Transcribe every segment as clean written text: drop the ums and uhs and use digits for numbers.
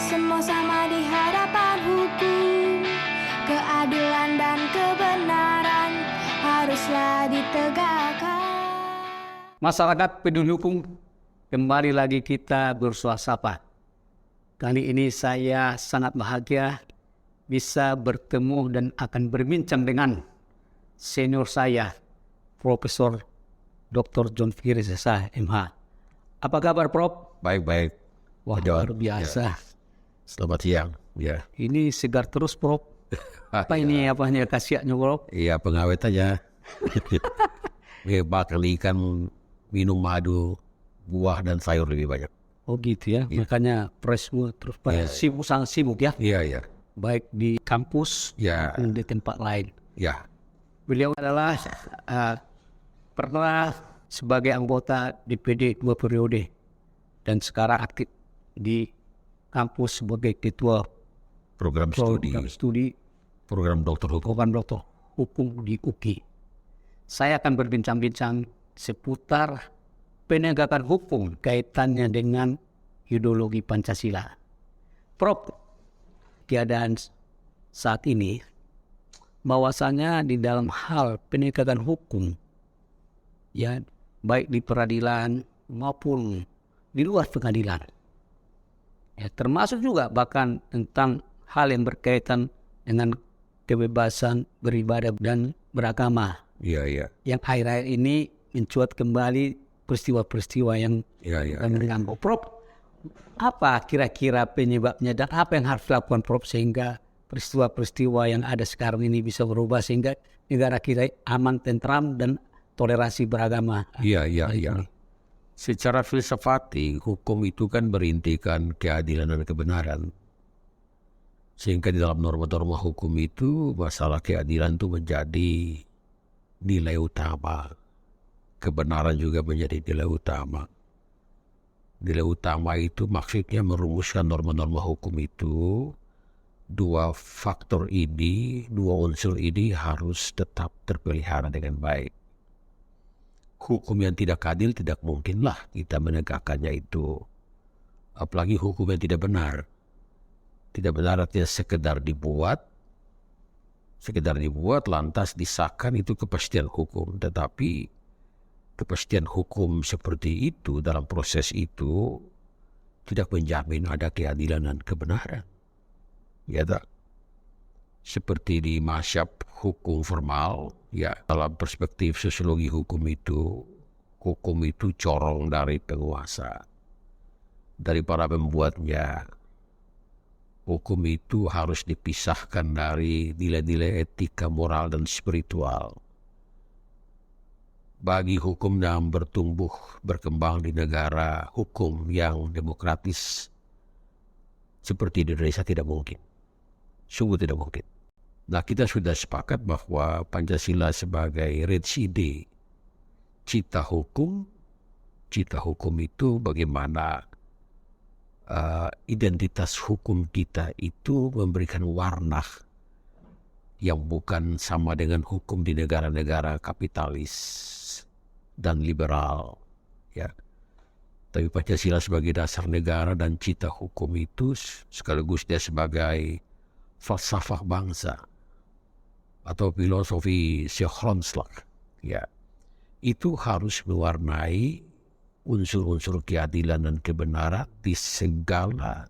semua sama di hadapan hukum. Keadilan dan kebenaran haruslah ditegakkan. Masyarakat peduli hukum, kembali lagi kita bersuasapa. Kali ini saya sangat bahagia bisa bertemu dan akan berbincang dengan senior saya, Profesor Dr. John Fikri Sesa, MH. Apa kabar, Prof? Baik. Wah, luar biasa. Ya. Selamat siang. Ya. Ini segar terus, Prof. Apa ini apanya khasiatnya, Prof? Iya, pengawet aja. Makan ikan, minum madu, buah dan sayur lebih banyak. Oh gitu ya, makanya fresh terus pada sangat sibuk ya. Iya. Baik di kampus maupun di tempat lain. Ya. Beliau adalah pernah sebagai anggota DPD 2 periode dan sekarang aktif di kampus sebagai ketua Program doktor hukum di UKI. Saya akan berbincang-bincang seputar penegakan hukum kaitannya dengan ideologi Pancasila. Prof, keadaan saat ini bahwasanya di dalam hal penegakan hukum, ya baik di peradilan maupun di luar pengadilan, ya termasuk juga bahkan tentang hal yang berkaitan dengan kebebasan beribadah dan beragama. Iya. Yang akhir-akhir ini mencuat kembali peristiwa-peristiwa yang mengganggu. Prof, apa kira-kira penyebabnya dan apa yang harus dilakukan, Prof, sehingga peristiwa-peristiwa yang ada sekarang ini bisa berubah sehingga negara kita aman, tentram dan toleransi beragama? Iya. Secara filsafati, hukum itu kan berintikan keadilan dan kebenaran. Sehingga di dalam norma-norma hukum itu masalah keadilan itu menjadi nilai utama. Kebenaran juga menjadi nilai utama. Nilai utama itu maksudnya merumuskan norma-norma hukum itu. Dua faktor ini, dua unsur ini harus tetap terpelihara dengan baik. Hukum yang tidak adil tidak mungkinlah kita menegakkannya itu. Apalagi hukum yang tidak benar. Tidak benar artinya sekedar dibuat lantas disahkan, itu kepastian hukum. Tetapi kepastian hukum seperti itu dalam proses itu tidak menjamin ada keadilan dan kebenaran. Ya tak? Seperti di mazhab hukum formal, ya dalam perspektif sosiologi hukum itu corong dari penguasa, dari para pembuatnya. Hukum itu harus dipisahkan dari nilai-nilai etika, moral, dan spiritual. Bagi hukum yang bertumbuh, berkembang di negara hukum yang demokratis seperti di Indonesia tidak mungkin. Sungguh tidak mungkin. Nah, kita sudah sepakat bahwa Pancasila sebagai reside cita hukum itu bagaimana identitas hukum kita itu memberikan warna yang bukan sama dengan hukum di negara-negara kapitalis dan liberal, ya. Tapi Pancasila sebagai dasar negara dan cita hukum itu sekaligus dia sebagai falsafah bangsa atau filosofi Sjochronslag, ya. Itu harus mewarnai unsur-unsur keadilan dan kebenaran di segala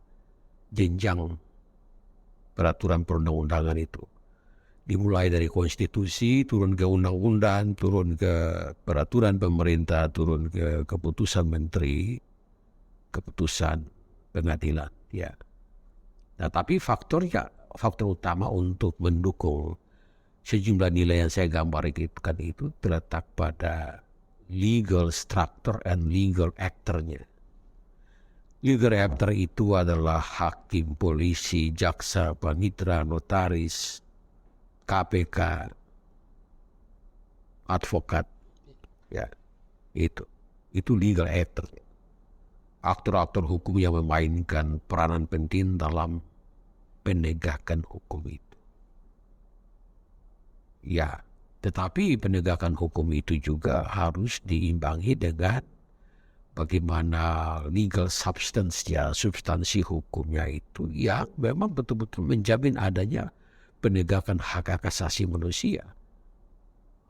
jenjang peraturan perundang-undangan itu. Dimulai dari konstitusi, turun ke undang-undang, turun ke peraturan pemerintah, turun ke keputusan menteri, keputusan pengadilan. Ya. Nah, tapi faktor utama untuk mendukung sejumlah nilai yang saya gambarkan itu terletak pada legal structure and legal actor-nya. Legal actor itu adalah hakim, polisi, jaksa, panitera, notaris, KPK, advokat, ya, itu legal actor. Aktor-aktor hukum yang memainkan peranan penting dalam penegakan hukum itu. Ya, tetapi penegakan hukum itu juga harus diimbangi dengan bagaimana legal substance-nya, substansi hukumnya itu yang memang betul-betul menjamin adanya penegakan hak asasi manusia.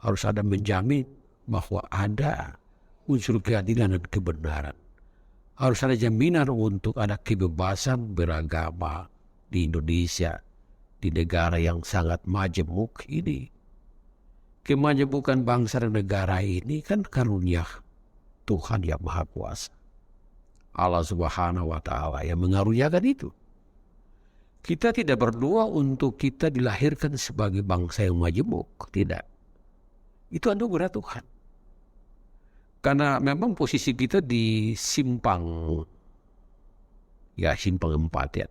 Harus ada menjamin bahwa ada unsur keadilan dan kebenaran. Harus ada jaminan untuk ada kebebasan beragama di Indonesia, di negara yang sangat majemuk ini. Kemajemukan bangsa dan negara ini kan karunia Tuhan yang Maha Kuasa. Allah Subhanahu wa Ta'ala yang mengaruniakan itu. Kita tidak berdoa untuk kita dilahirkan sebagai bangsa yang majemuk, tidak. Itu anugerah Tuhan. Karena memang posisi kita di simpang 4 ya.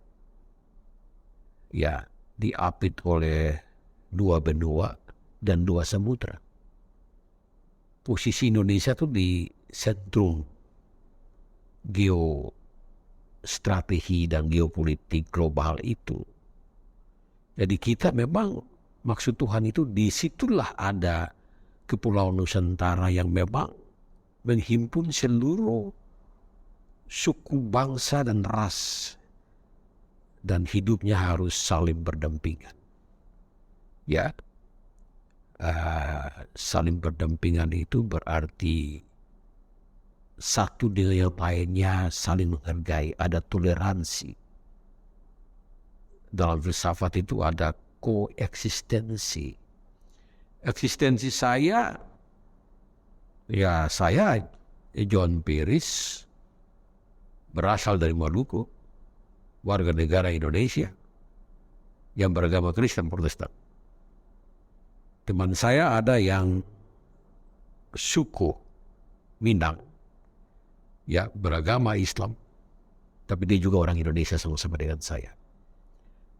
Ya, diapit oleh 2 benua dan 2 samudra. Posisi Indonesia tuh di sentrum geostrategi dan geopolitik global itu. Jadi kita memang maksud Tuhan itu disitulah ada Kepulauan Nusantara yang memang menghimpun seluruh suku bangsa dan ras, dan hidupnya harus saling berdampingan. Ya, saling berdampingan itu berarti satu dengan yang lainnya saling menghargai, ada toleransi. Dalam filsafat itu ada koeksistensi. Eksistensi saya John Pieris, berasal dari Maluku, warga negara Indonesia yang beragama Kristen Protestan. Teman saya ada yang suku Minang, ya, beragama Islam, tapi dia juga orang Indonesia sama-sama dengan saya.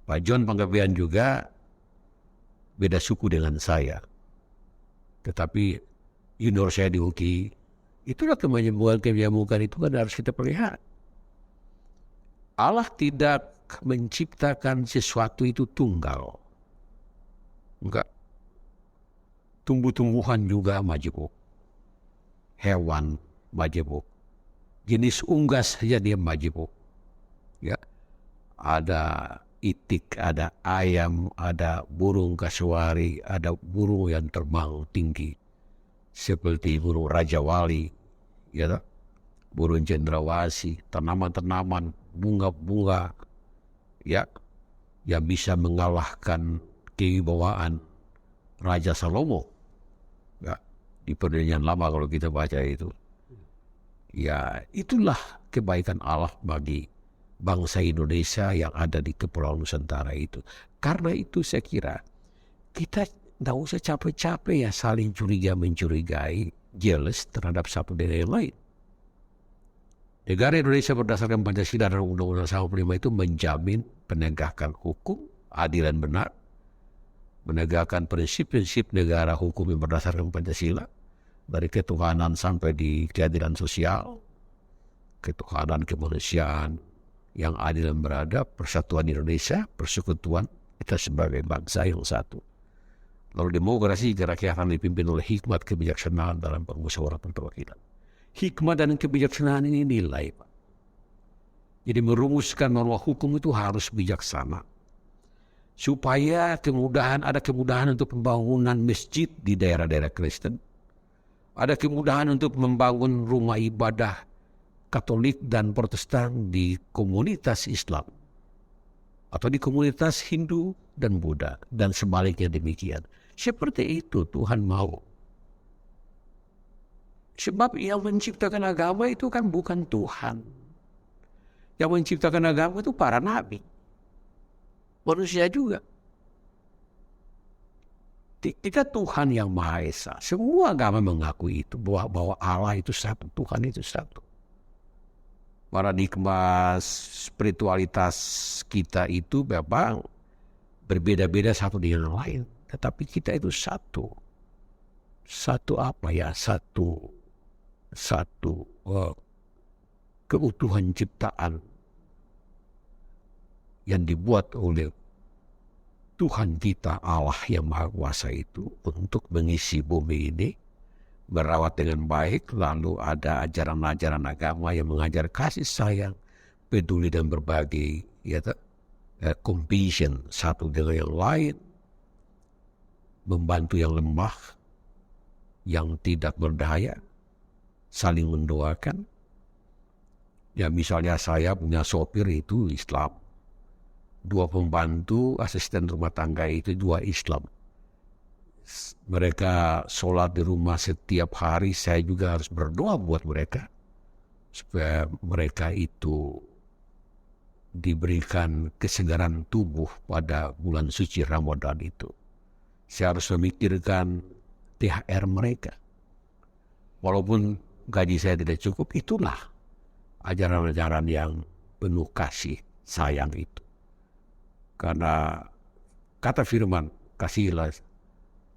Pak John Panggabean juga beda suku dengan saya, tetapi junior saya di UKI. Itulah kemanjemukan itu kan harus kita pelihara. Allah tidak menciptakan sesuatu itu tunggal. Enggak. Tumbuh-tumbuhan juga majemuk. Hewan majemuk. Jenis unggas saja dia majemuk. Ya. Ada itik, ada ayam, ada burung kasuari, ada burung yang terbang tinggi seperti burung Raja Wali, ya, burung cendrawasih, tanaman-tanaman, bunga-bunga, ya, yang bisa mengalahkan kewibawaan Raja Salomo, ya, di Perjanjian Lama kalau kita baca itu. Ya, itulah kebaikan Allah bagi bangsa Indonesia yang ada di Kepulauan Nusantara itu. Karena itu saya kira kita tidak usah capek-capek ya saling curiga-mencurigai, jealous terhadap satu dengan yang lain. Negara Indonesia berdasarkan Pancasila dan Undang-Undang 45 itu menjamin penegakan hukum, adil dan benar, menegakkan prinsip-prinsip negara hukum yang berdasarkan Pancasila, dari ketuhanan sampai di keadilan sosial, ketuhanan kemanusiaan yang adil dan beradab, persatuan Indonesia, persekutuan kita sebagai bangsa yang satu. Lalu demokrasi kira-kira akan dipimpin oleh hikmat kebijaksanaan dalam permusyawaratan perwakilan. Hikmat dan kebijaksanaan ini nilai, Pak. Jadi merumuskan norma hukum itu harus bijaksana. Supaya ada kemudahan untuk pembangunan masjid di daerah-daerah Kristen. Ada kemudahan untuk membangun rumah ibadah Katolik dan Protestan di komunitas Islam. Atau di komunitas Hindu dan Buddha. Dan sebaliknya demikian. Seperti itu Tuhan mau. Sebab yang menciptakan agama itu kan bukan Tuhan. Yang menciptakan agama itu para nabi. Manusia juga. Kita Tuhan yang Maha Esa. Semua agama mengakui itu. Bahwa Allah itu satu. Tuhan itu satu. Paradigma spiritualitas kita itu memang berbeda-beda satu dengan yang lain. Tetapi kita itu satu. Satu apa ya? Satu keutuhan ciptaan yang dibuat oleh Tuhan kita Allah yang Maha Kuasa itu untuk mengisi bumi ini, merawat dengan baik, lalu ada ajaran-ajaran agama yang mengajar kasih sayang, peduli dan berbagi, ya compassion satu dengan yang lain, membantu yang lemah, yang tidak berdaya, saling mendoakan. Ya misalnya saya punya sopir itu Islam, 2 pembantu asisten rumah tangga itu 2 Islam. Mereka sholat di rumah setiap hari, saya juga harus berdoa buat mereka supaya mereka itu diberikan kesegaran tubuh pada bulan suci Ramadan itu. Saya harus memikirkan THR mereka. Walaupun gaji saya tidak cukup, itulah ajaran-ajaran yang penuh kasih sayang itu. Karena kata firman, kasihilah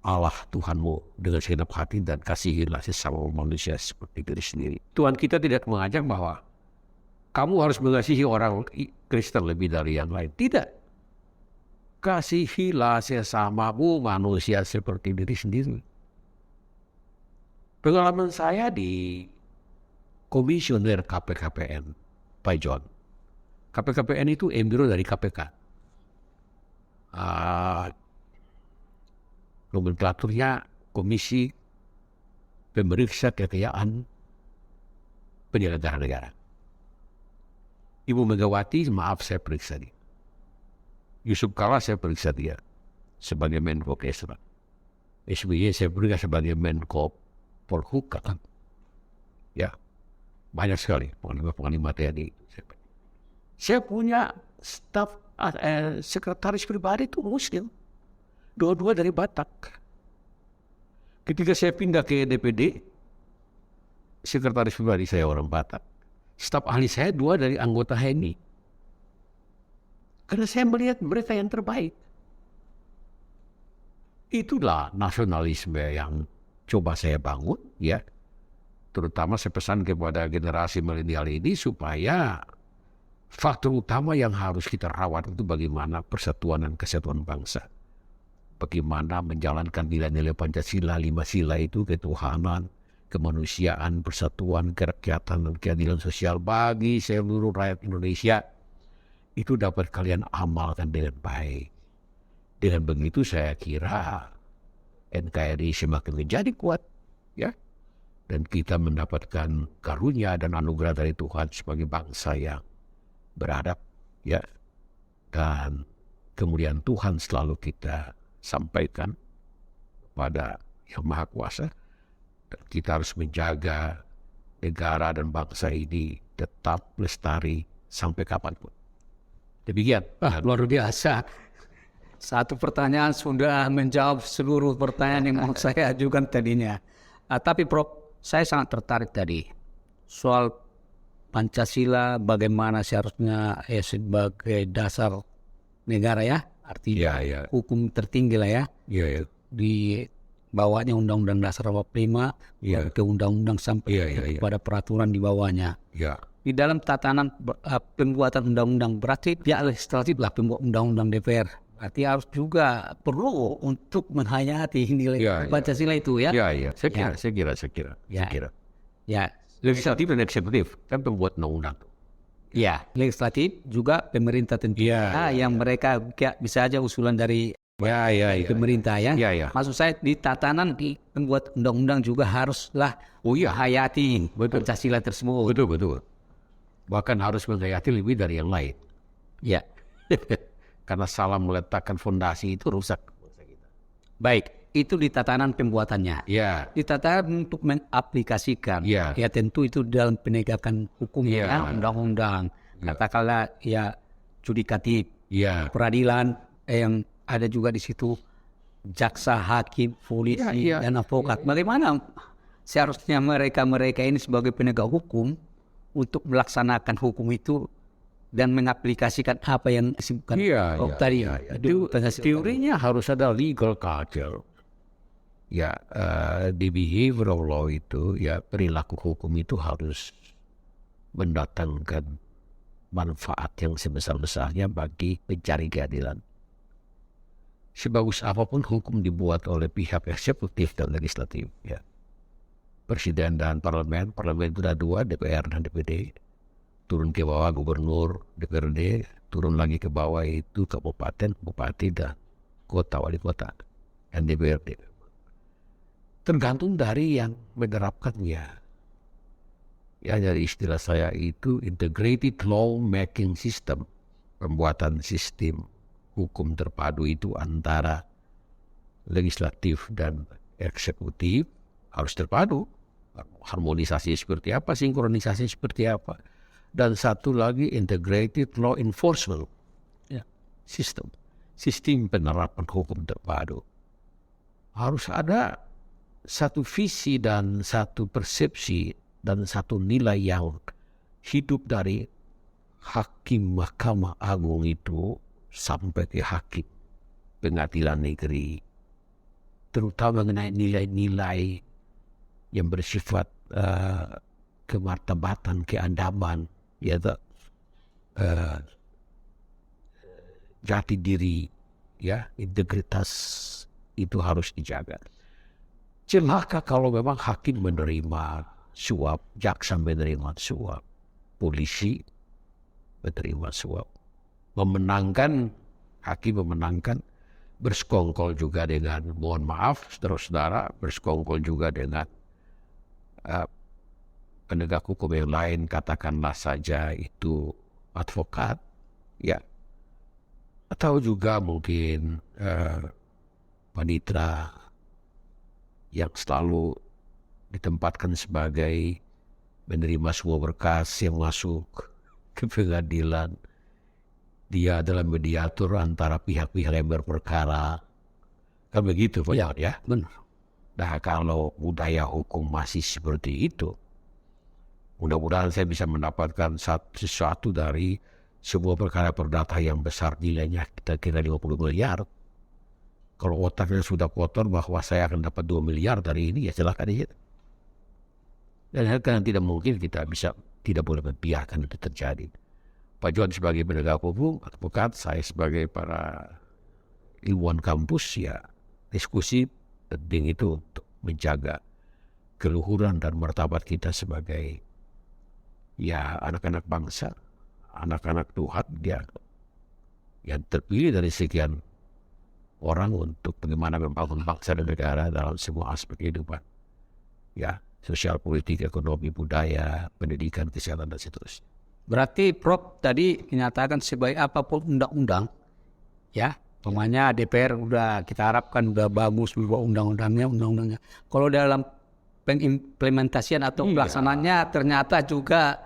Allah Tuhanmu dengan segenap hati dan kasihilah sesama manusia seperti diri sendiri. Tuhan kita tidak mengajak bahwa kamu harus mengasihi orang Kristen lebih dari yang lain. Tidak. Kasihilah sesamamu manusia seperti diri sendiri. Pengalaman saya di komisioner KPKPN, Pak John. KPKPN itu embrio dari KPK. Nomenklaturnya Komisi Pemeriksa Kekayaan Penyelenggara Negara. Ibu Megawati, maaf saya periksa dia. Yusuf Kala saya periksa dia sebagai Menko Kesra. SBY saya periksa sebagai Menko Polhukam. Ya, banyak sekali panglima TNI. Saya punya staf sekretaris pribadi itu Muslim. 2 dari Batak. Ketika saya pindah ke DPD, sekretaris pribadi saya orang Batak. Staf ahli saya 2 dari anggota HNI. Karena saya melihat mereka yang terbaik. Itulah nasionalisme yang coba saya bangun, ya. Terutama saya pesan kepada generasi milenial ini supaya faktor utama yang harus kita rawat itu bagaimana persatuan dan kesatuan bangsa. Bagaimana menjalankan nilai-nilai Pancasila, 5 sila itu, ketuhanan, kemanusiaan, persatuan, kerakyatan, dan keadilan sosial bagi seluruh rakyat Indonesia. Itu dapat kalian amalkan dengan baik. Dengan begitu saya kira NKRI semakin menjadi kuat, ya. Dan kita mendapatkan karunia dan anugerah dari Tuhan sebagai bangsa yang beradab, ya. Dan kemuliaan Tuhan selalu kita sampaikan pada Yang Maha Kuasa. Dan kita harus menjaga negara dan bangsa ini tetap lestari sampai kapanpun. Demikian. Luar biasa. Satu pertanyaan sudah menjawab seluruh pertanyaan yang mau saya ajukan tadinya. Tapi Prof, saya sangat tertarik tadi soal Pancasila, bagaimana seharusnya sebagai dasar negara, ya. Artinya hukum tertinggi lah, ya. Di bawahnya Undang-Undang Dasar 45, ke Undang-Undang sampai kepada peraturan di bawahnya. Di dalam tatanan pembuatan undang-undang, berarti pihak legislatif lah pembuat undang-undang DPR. Berarti harus juga perlu untuk menghayati nilai Pancasila itu, ya. Saya kira. Ya. Legislatif dan eksekutif kan pembuat undang-undang. Ya, legislatif juga pemerintah tentu. Yang mereka bisa aja usulan dari pemerintah, ya. Maksud saya di tatanan di pembuat undang-undang juga haruslah hayati Pancasila tersebut. Betul. Bahkan harus menghayati lebih dari yang lain. Ya. Karena salah meletakkan fondasi itu rusak. Baik, itu di tatanan pembuatannya. Di tatanan untuk mengaplikasikan. Ya tentu itu dalam penegakan hukum, undang-undang. Katakanlah judikatif, peradilan yang ada juga di situ, jaksa, hakim, polisi, dan advokat. Bagaimana seharusnya mereka ini sebagai penegak hukum untuk melaksanakan hukum itu dan mengaplikasikan apa yang disebutkan tadi. Teorinya harus ada legal culture. Di behavioral law itu, perilaku hukum itu harus mendatangkan manfaat yang sebesar-besarnya bagi pencari keadilan. Sebagus apapun hukum dibuat oleh pihak eksekutif dan legislatif, presiden dan parlemen. Parlemen itu ada 2, DPR dan DPD. Turun ke bawah gubernur, DPRD, turun lagi ke bawah itu kabupaten, bupati dan kota, wali kota dan DPRD. Tergantung dari yang menerapkannya. Ya, dari istilah saya itu integrated law making system, pembuatan sistem hukum terpadu itu antara legislatif dan eksekutif harus terpadu. Harmonisasi seperti apa, sinkronisasi seperti apa. Dan satu lagi integrated law enforcement system, sistem penerapan hukum terpadu. Harus ada satu visi dan satu persepsi dan satu nilai yang hidup dari hakim Mahkamah Agung itu sampai ke hakim pengadilan negeri, terutama mengenai nilai-nilai yang bersifat kemartabatan, keadaban, yaitu jati diri, ya, integritas itu harus dijaga. Celaka kalau memang hakim menerima suap, jaksa menerima suap, polisi menerima suap, memenangkan, hakim memenangkan, bersekongkol juga dengan, mohon maaf saudara, bersekongkol juga dengan penegak hukum yang lain, katakanlah saja itu advokat, ya, atau juga mungkin panitera yang selalu ditempatkan sebagai menerima semua berkas yang masuk ke pengadilan. Dia adalah mediator antara pihak-pihak yang berperkara. Kan begitu, Pak? Ya, benar. Nah, kalau budaya hukum masih seperti itu, mudah-mudahan saya bisa mendapatkan sesuatu dari sebuah perkara perdata yang besar nilainya kira-kira 50 miliar. Kalau otaknya sudah kotor bahwa saya akan dapat 2 miliar dari ini, ya silakan aja. Dan karena tidak mungkin kita tidak boleh membiarkan itu terjadi. Pak Johan sebagai penegak hukum, advokat, saya sebagai para ilmuwan kampus, ya diskusi penting itu untuk menjaga keluhuran dan martabat kita sebagai ya anak-anak bangsa, anak-anak Tuhan, dia yang terpilih dari sekian orang untuk bagaimana membangun bangsa dan negara dalam semua aspek kehidupan. Ya, sosial, politik, ekonomi, budaya, pendidikan, kesehatan, dan seterusnya. Berarti Prof tadi menyatakan sebaik apapun undang-undang, ya, pokoknya DPR udah kita harapkan udah bagus berubah undang-undangnya. Kalau dalam pengimplementasian atau pelaksanaannya ternyata juga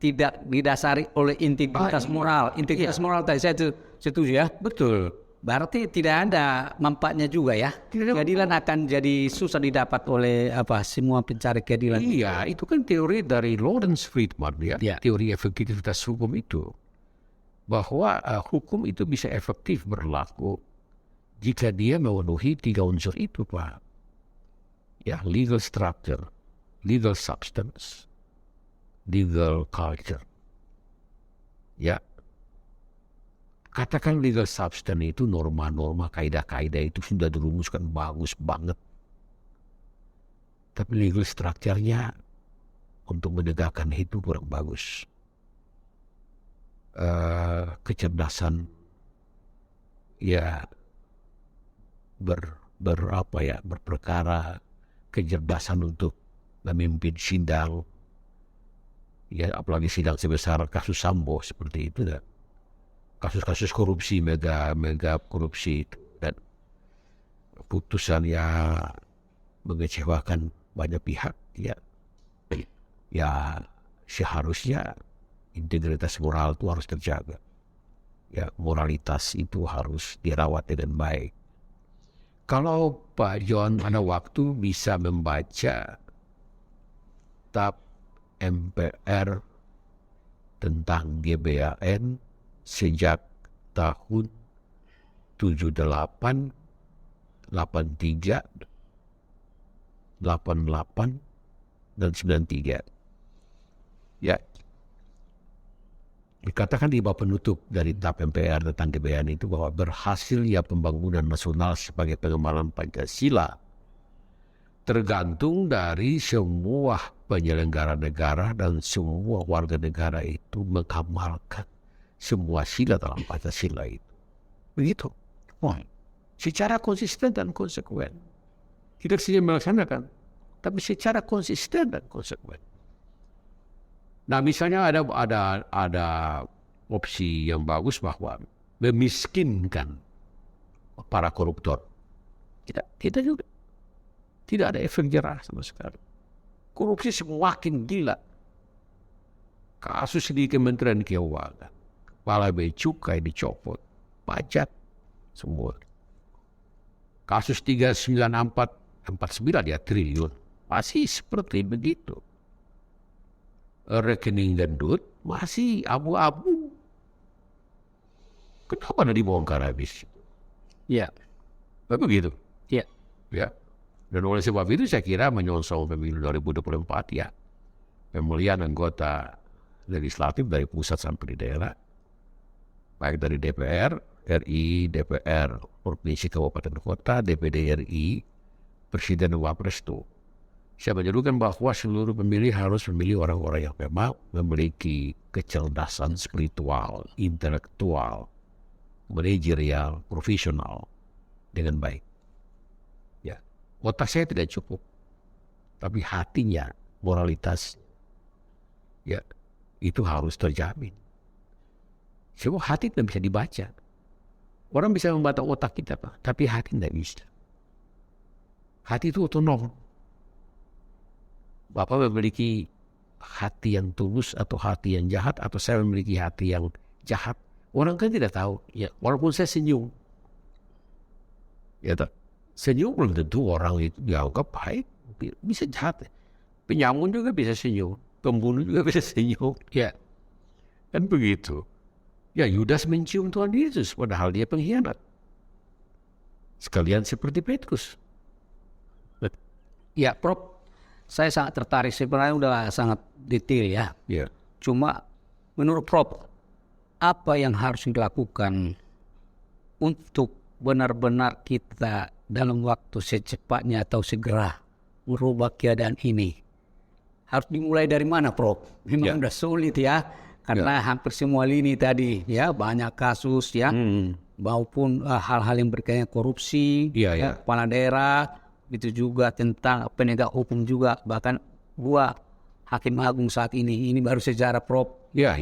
tidak didasari oleh integritas moral. Integritas moral tadi saya setuju ya. Betul. Berarti tidak ada manfaatnya juga ya. Keadilan akan jadi susah didapat oleh semua pencari keadilan. Iya, itu kan teori dari Lawrence Friedman, ya. Teori efektivitas hukum itu. Bahwa hukum itu bisa efektif berlaku jika dia memenuhi 3 unsur itu, Pak. Ya, legal structure, legal substance, legal culture. Ya. Katakan legal substance itu norma-norma, kaidah-kaidah itu sudah dirumuskan bagus banget. Tapi legal structure-nya untuk menegakkan itu kurang bagus. Kecerdasan ya berperkara, kecerdasan untuk memimpin sidang, ya apalagi sidang sebesar kasus Sambo seperti itu, dan kasus-kasus korupsi, mega korupsi, dan putusan yang mengecewakan banyak pihak, ya seharusnya integritas moral itu harus terjaga. Ya, moralitas itu harus dirawat dengan baik. Kalau Pak John ada waktu bisa membaca TAP MPR tentang GBHN sejak tahun 78, 83, 88, dan 93. Ya, dikatakan di bab penutup dari TAP MPR tentang GBHN itu bahwa berhasilnya pembangunan nasional sebagai pengembangan Pancasila tergantung dari semua penyelenggara negara dan semua warga negara itu mengamalkan semua sila dalam Pancasila itu. Begitu. Secara konsisten dan konsekuen. Tidak saja melaksanakan, tapi secara konsisten dan konsekuen. Nah, misalnya ada opsi yang bagus bahwa memiskinkan para koruptor. Tidak juga. Tidak ada efek jerah sama sekali. Korupsi semakin gila. Kasus di Kementerian Keuangan, kepala bea cukai dicopot, pajak semua. Kasus 39449 ya triliun. Masih seperti begitu. Rekening gendut masih abu-abu. Kenapa ada dibongkar habis? Ya. Begitu. Ya. Ya. Dan oleh sebab itu saya kira menyongsong pemilu 2024 ya. Pemilihan anggota legislatif dari pusat sampai di daerah. Baik dari DPR, RI, DPR, Provinsi Kabupaten Kota, DPD RI, Presiden dan Wapres itu. Saya menyerukan bahwa seluruh pemilih harus memilih orang-orang yang memang memiliki kecerdasan spiritual, intelektual, manajerial, profesional dengan baik. Ya, otak saya tidak cukup, tapi hatinya, moralitas, ya itu harus terjamin. Sebab hati tidak bisa dibaca. Orang bisa membaca otak kita, Pak, tapi hati tidak bisa. Hati itu otonom. Bapak memiliki hati yang tulus atau hati yang jahat, atau saya memiliki hati yang jahat. Orang kan tidak tahu. Ya, walaupun saya senyum. Ya, senyum belum tentu orang itu dianggap baik. Bisa jahat. Penyamun juga bisa senyum. Pembunuh juga bisa senyum. Ya, kan begitu. Ya, Yudas mencium Tuhan Yesus padahal dia pengkhianat. Sekalian seperti Petrus. Ya, Prof. Saya sangat tertarik. Sebenarnya udah sangat detail ya. Ya. Cuma menurut Prof, apa yang harus dilakukan untuk benar-benar kita dalam waktu secepatnya atau segera merubah keadaan ini? Harus dimulai dari mana, Prof? Memang udah sulit ya. Karena hampir semua lini tadi ya banyak kasus ya, maupun hal-hal yang berkaitan korupsi, kepala daerah, itu juga tentang penegak hukum juga, bahkan gua hakim agung saat ini baru sejarah, Prof. Ya.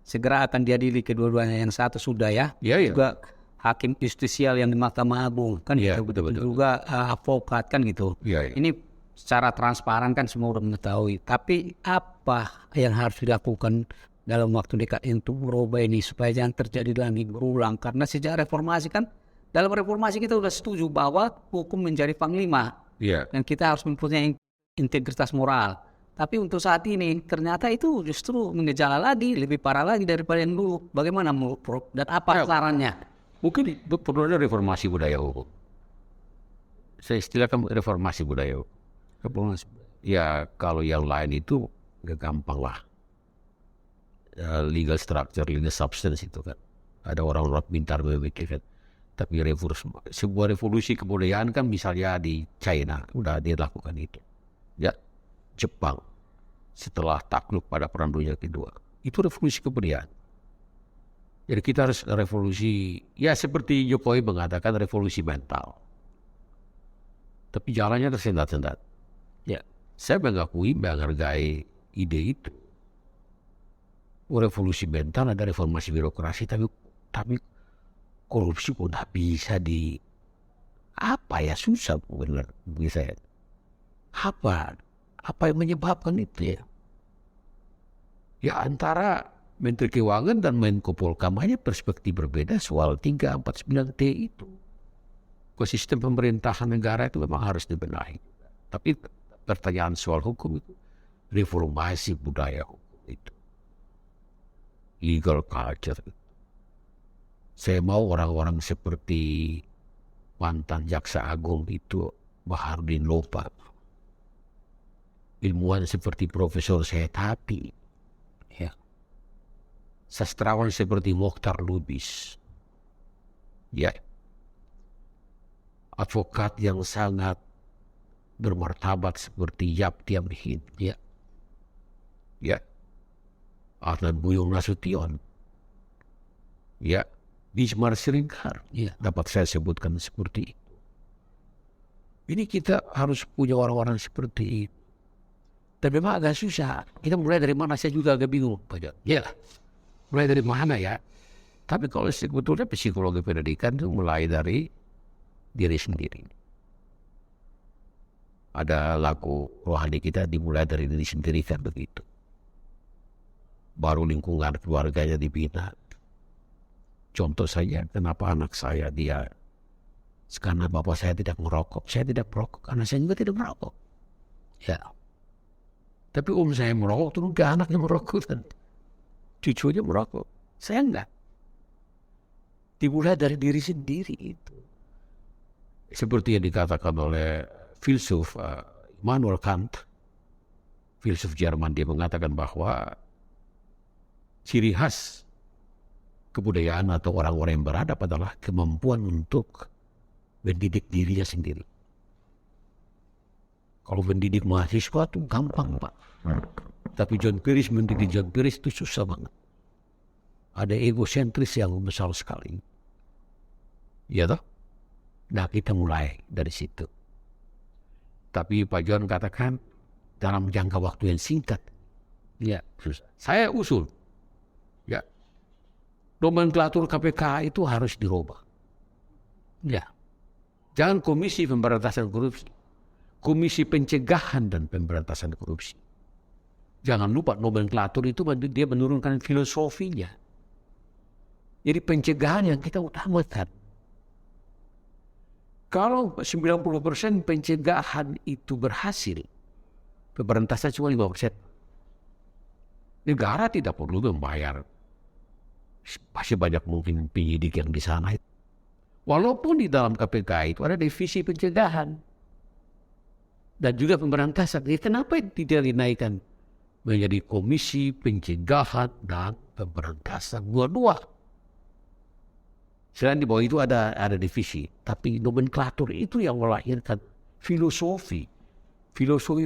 Segera akan diadili kedua-duanya, yang satu sudah ya, juga hakim justisial yang di Mahkamah Agung kan, betul. Juga advokat kan gitu. Ini secara transparan kan semua udah mengetahui. Tapi apa yang harus dilakukan dalam waktu dekat untuk merubah ini supaya jangan terjadi lagi berulang? Karena sejak reformasi kan, dalam reformasi kita sudah setuju bahwa hukum menjadi panglima dan kita harus mempunyai integritas moral. Tapi untuk saat ini ternyata itu justru mengejala lagi, lebih parah lagi daripada yang dulu. Bagaimana menurut Prof? Dan apa sarannya? Mungkin perlu ada reformasi budaya hukum. Saya istilahkan reformasi budaya hukum. Ya, kalau yang lain itu gak gampang lah. Legal structure, legal substance itu kan. Ada orang-orang pintar memikirkan. Tapi sebuah revolusi kebudayaan kan misalnya di China, udah dilakukan itu. Ya, Jepang setelah takluk pada Perang Dunia Kedua. Itu revolusi kebudayaan. Jadi kita harus revolusi, ya seperti Jokowi mengatakan revolusi mental. Tapi jalannya tersendat-sendat. Ya, saya menghargai ide itu. Revolusi mental ada reformasi birokrasi, tapi korupsi pun tidak bisa susah benar bagi saya. Apa yang menyebabkan itu ya? Ya antara Menteri Keuangan dan Menko Polhukam hanya perspektif berbeda soal 349T itu. Sistem pemerintahan negara itu memang harus dibenahi. Tapi pertanyaan soal hukum itu, reformasi budaya hukum itu, legal culture itu. Saya mau orang-orang seperti mantan Jaksa Agung itu, Baharudin Lopa, ilmuwan seperti Profesor Syed Hati, ya, sastrawan seperti Mokhtar Lubis, ya, advokat yang sangat bermartabat seperti Yap Tiam Hin, ya, Adnan Buyung Nasution, ya, Bismar Siregar, dapat saya sebutkan seperti itu. Ini kita harus punya orang-orang seperti itu. Dan memang agak susah. Kita mulai dari mana, saya juga agak bingung, Pak John. Ya, mulai dari mana ya? Tapi kalau sebetulnya psikologi pendidikan itu mulai dari diri sendiri. Ada lagu rohani kita dimulai dari diri sendiri kan begitu. Baru lingkungan keluarganya dibina. Contoh saya, kenapa anak saya dia, karena bapak saya tidak merokok, saya tidak merokok, karena saya juga tidak merokok. Ya. Tapi saya merokok, turun ke anaknya merokok dan cucunya merokok. Saya enggak. Dimulai dari diri sendiri itu. Seperti yang dikatakan oleh filsuf Immanuel Kant, filsuf Jerman, dia mengatakan bahwa ciri khas kebudayaan atau orang-orang yang beradab adalah kemampuan untuk mendidik dirinya sendiri. Kalau mendidik mahasiswa itu gampang, Pak. Tapi John Pierce mendidik John Pierce itu susah banget. Ada egosentris yang besar sekali. Ya toh? Nah, kita mulai dari situ. Tapi Pak John katakan dalam jangka waktu yang singkat. Ya, susah. Saya usul. Ya. Nomenklatur KPK itu harus dirubah. Ya. Jangan Komisi Pemberantasan Korupsi. Komisi Pencegahan dan Pemberantasan Korupsi. Jangan lupa nomenklatur itu dia menurunkan filosofinya. Jadi pencegahan yang kita utamakan. Kalau 90% pencegahan itu berhasil, pemberantasan cuma 5%. Negara tidak perlu membayar masih banyak mungkin penyidik yang di sana. Walaupun di dalam KPK itu ada divisi pencegahan dan juga pemberantasan. Jadi kenapa tidak dinaikkan menjadi Komisi Pencegahan dan Pemberantasan dua-dua? Selain di bawah itu ada divisi, tapi nomenklatur itu yang melahirkan filosofi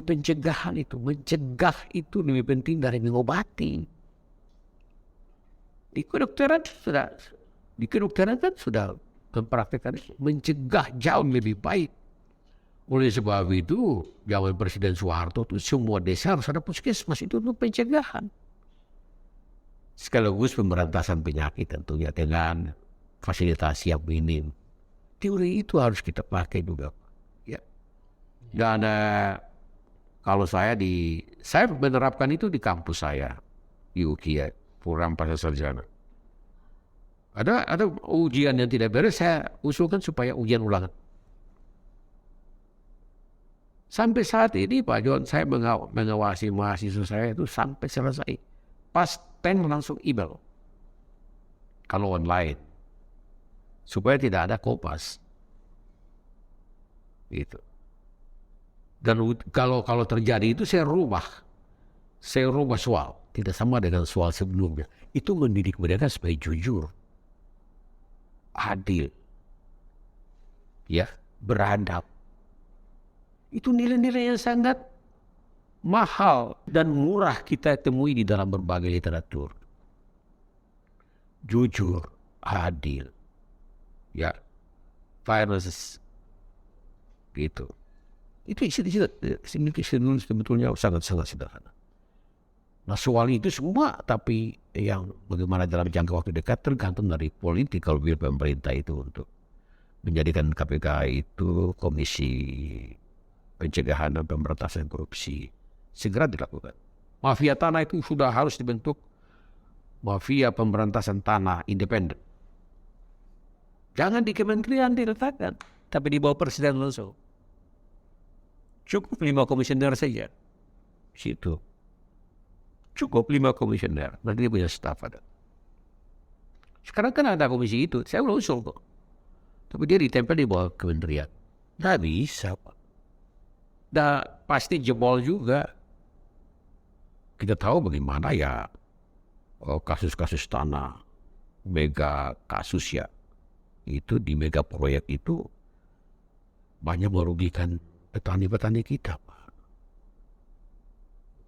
pencegahan itu. Mencegah itu lebih penting dari mengobati. Di kedokteran kan sudah mempraktikkan mencegah jauh lebih baik. Oleh sebab itu, zaman Presiden Soeharto itu semua desa harus ada puskesmas, itu untuk pencegahan. Sekaligus pemberantasan penyakit tentunya dengan fasilitasi yang minim. Teori itu harus kita pakai juga. Ya. Dan kalau saya menerapkan itu di kampus saya di UKI, program pasca sarjana. Ada ujian yang tidak beres, saya usulkan supaya ujian ulangan. Sampai saat ini Pak John, saya mengawasi mahasiswa saya itu sampai selesai. Pas pen langsung email. Kalau online. Supaya tidak ada kopas. Gitu. Dan kalau terjadi itu saya rubah soal. Tidak sama dengan soal sebelumnya. Itu mendidik mereka supaya jujur. Adil. Ya, beradab. Itu nilai-nilai yang sangat mahal dan murah kita temui di dalam berbagai literatur. Jujur, adil. Ya, fairness. Gitu. Itu isi sebetulnya sangat-sangat sederhana. Nah, soal itu semua, tapi yang bagaimana dalam jangka waktu dekat tergantung dari political will pemerintah itu untuk menjadikan KPK itu Komisi Pencegahan dan Pemberantasan Korupsi segera dilakukan. Mafia tanah itu sudah harus dibentuk mafia pemberantasan tanah independen. Jangan di kementerian diletakkan, tapi di bawah presiden langsung. Cukup 5 komisioner saja. Situ. Cukup 5 komisioner. Nanti dia punya staf ada. Sekarang kan ada komisi itu. Saya udah usul kok. Tapi dia ditempel di bawah kementerian. Nggak bisa, Pak. Dan pasti jebol juga. Kita tahu bagaimana ya kasus-kasus tanah. Mega kasus ya. Itu di mega proyek itu banyak merugikan petani-petani kita, Pak.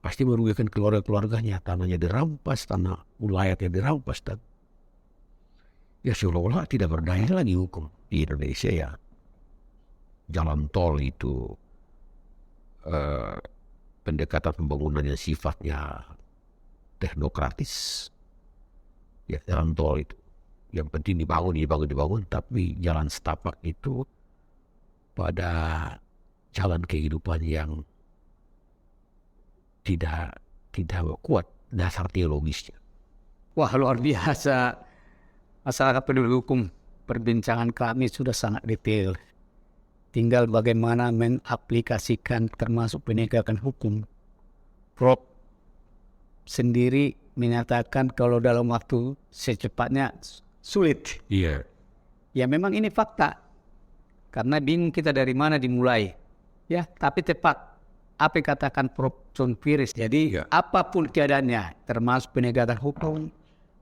Pasti merugikan keluarga-keluarganya, tanahnya dirampas, tanah wilayahnya dirampas, dan ya seolah-olah tidak berdaya lagi hukum di Indonesia ya. Jalan tol itu pendekatan pembangunan yang sifatnya teknokratis. Ya jalan tol itu yang penting dibangun, tapi jalan setapak itu pada jalan kehidupan yang tidak kuat dasar teologisnya. Wah, luar biasa. Masyarakat peduli hukum, perbincangan kami sudah sangat detail. Tinggal bagaimana mengaplikasikan termasuk penegakan hukum. Prof sendiri menyatakan kalau dalam waktu secepatnya sulit. Iya. Ya memang ini fakta. Karena bingung kita dari mana dimulai. Ya, tapi tepat apa yang katakan Prof. John Firis. Jadi apapun keadaannya, termasuk penegakan hukum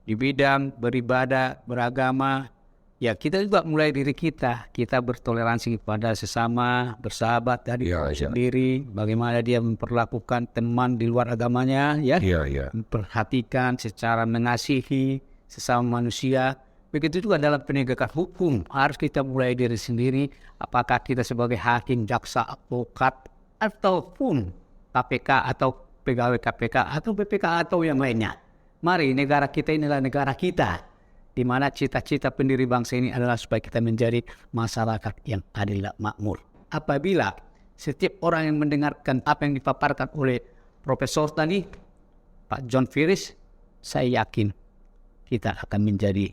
di bidang beribadah, beragama, ya kita juga mulai diri kita. Kita bertoleransi kepada sesama, bersahabat dari sendiri. Bagaimana dia memperlakukan teman di luar agamanya, ya. Memperhatikan secara mengasihi sesama manusia. Begitu juga dalam penegakan hukum. Harus kita mulai diri sendiri. Apakah kita sebagai hakim, jaksa, advokat, ataupun KPK atau pegawai KPK atau BPK atau yang lainnya. Mari, negara kita inilah negara kita, di mana cita-cita pendiri bangsa ini adalah supaya kita menjadi masyarakat yang adil dan makmur. Apabila setiap orang yang mendengarkan apa yang dipaparkan oleh Profesor tadi, Pak John Firis, saya yakin kita akan menjadi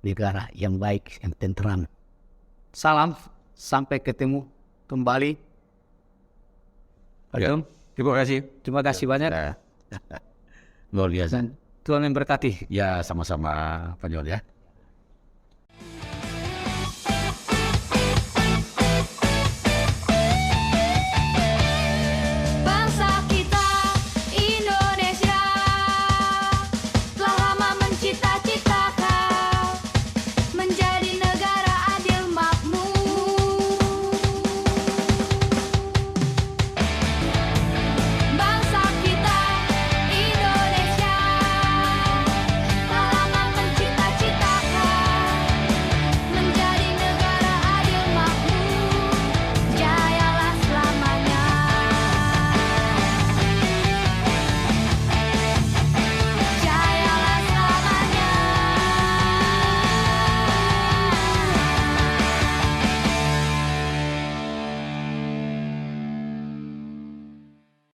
negara yang baik, yang tenteram. Salam, sampai ketemu kembali. Pak John, terima kasih banyak. Luar biasa. Dan Tuhan memberkati. Ya sama-sama Pak John ya.